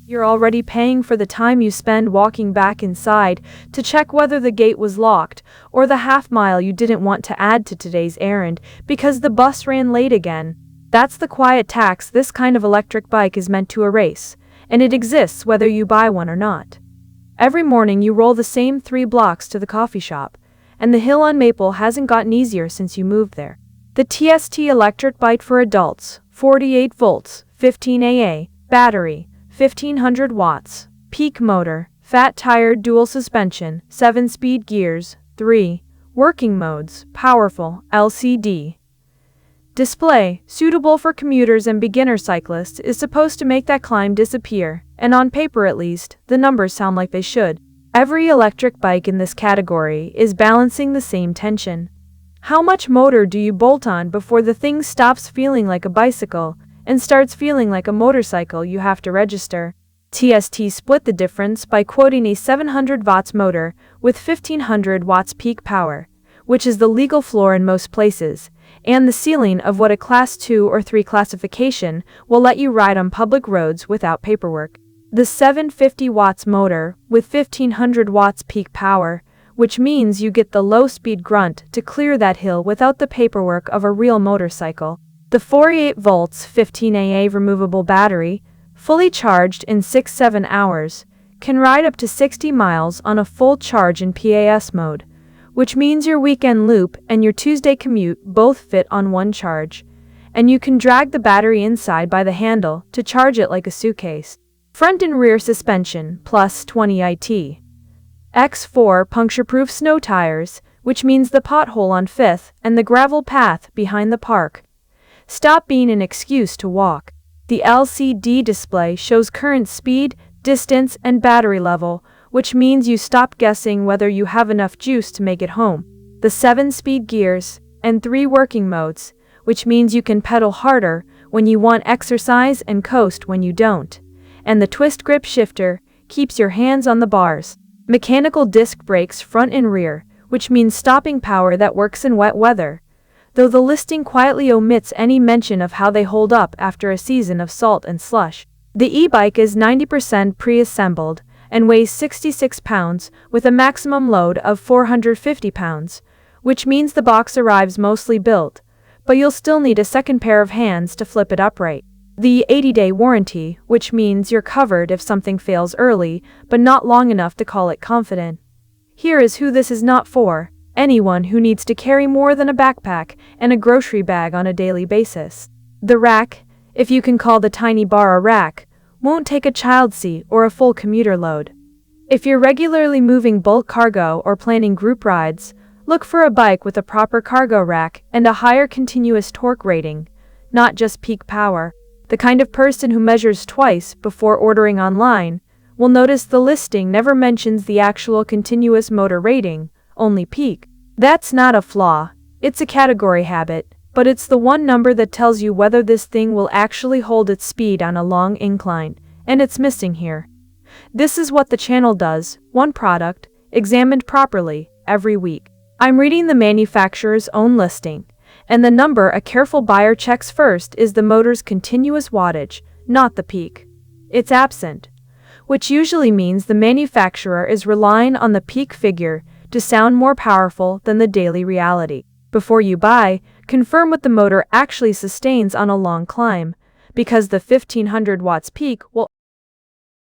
You're already paying for the time you spend walking back inside to check whether the gate was locked, or the half mile you didn't want to add to today's errand because the bus ran late again. That's the quiet tax this kind of electric bike is meant to erase, and it exists whether you buy one or not. Every morning you roll the same 3 blocks to the coffee shop, and the hill on Maple hasn't gotten easier since you moved there. The TST Electric Bike for adults, 48 volts, 15 AA, battery, 1500 watts, peak motor, fat tire dual suspension, 7-speed gears, 3 working modes, powerful, LCD display, suitable for commuters and beginner cyclists, is supposed to make that climb disappear, and on paper at least, the numbers sound like they should. Every electric bike in this category is balancing the same tension. How much motor do you bolt on before the thing stops feeling like a bicycle and starts feeling like a motorcycle you have to register? TST split the difference by quoting a 700 watts motor with 1500 watts peak power, which is the legal floor in most places, and the ceiling of what a Class 2 or 3 classification will let you ride on public roads without paperwork. The 750 watts motor with 1500 watts peak power, which means you get the low-speed grunt to clear that hill without the paperwork of a real motorcycle. The 48 volts 15 AA removable battery, fully charged in 6-7 hours, can ride up to 60 miles on a full charge in PAS mode, which means your weekend loop and your Tuesday commute both fit on one charge, and you can drag the battery inside by the handle to charge it like a suitcase. Front and rear suspension, plus 20 IT. X4 puncture-proof snow tires, which means the pothole on 5th and the gravel path behind the park stop being an excuse to walk. The LCD display shows current speed, distance, and battery level, which means you stop guessing whether you have enough juice to make it home. The 7-speed gears, and 3 working modes, which means you can pedal harder when you want exercise and coast when you don't. And the twist grip shifter keeps your hands on the bars. Mechanical disc brakes front and rear, which means stopping power that works in wet weather, though the listing quietly omits any mention of how they hold up after a season of salt and slush. The e-bike is 90% pre-assembled and weighs 66 pounds with a maximum load of 450 pounds, which means the box arrives mostly built, but you'll still need a second pair of hands to flip it upright. The 80-day warranty, which means you're covered if something fails early, but not long enough to call it confident. Here is who this is not for: anyone who needs to carry more than a backpack and a grocery bag on a daily basis. The rack, if you can call the tiny bar a rack, won't take a child seat or a full commuter load. If you're regularly moving bulk cargo or planning group rides, look for a bike with a proper cargo rack and a higher continuous torque rating, not just peak power. The kind of person who measures twice before ordering online will notice the listing never mentions the actual continuous motor rating, only peak. That's not a flaw, it's a category habit, but it's the one number that tells you whether this thing will actually hold its speed on a long incline, and it's missing here. This is what the channel does, one product, examined properly, every week. I'm reading the manufacturer's own listing, and the number a careful buyer checks first is the motor's continuous wattage, not the peak. It's absent, which usually means the manufacturer is relying on the peak figure to sound more powerful than the daily reality. Before you buy, confirm what the motor actually sustains on a long climb, because the 1500 watts peak will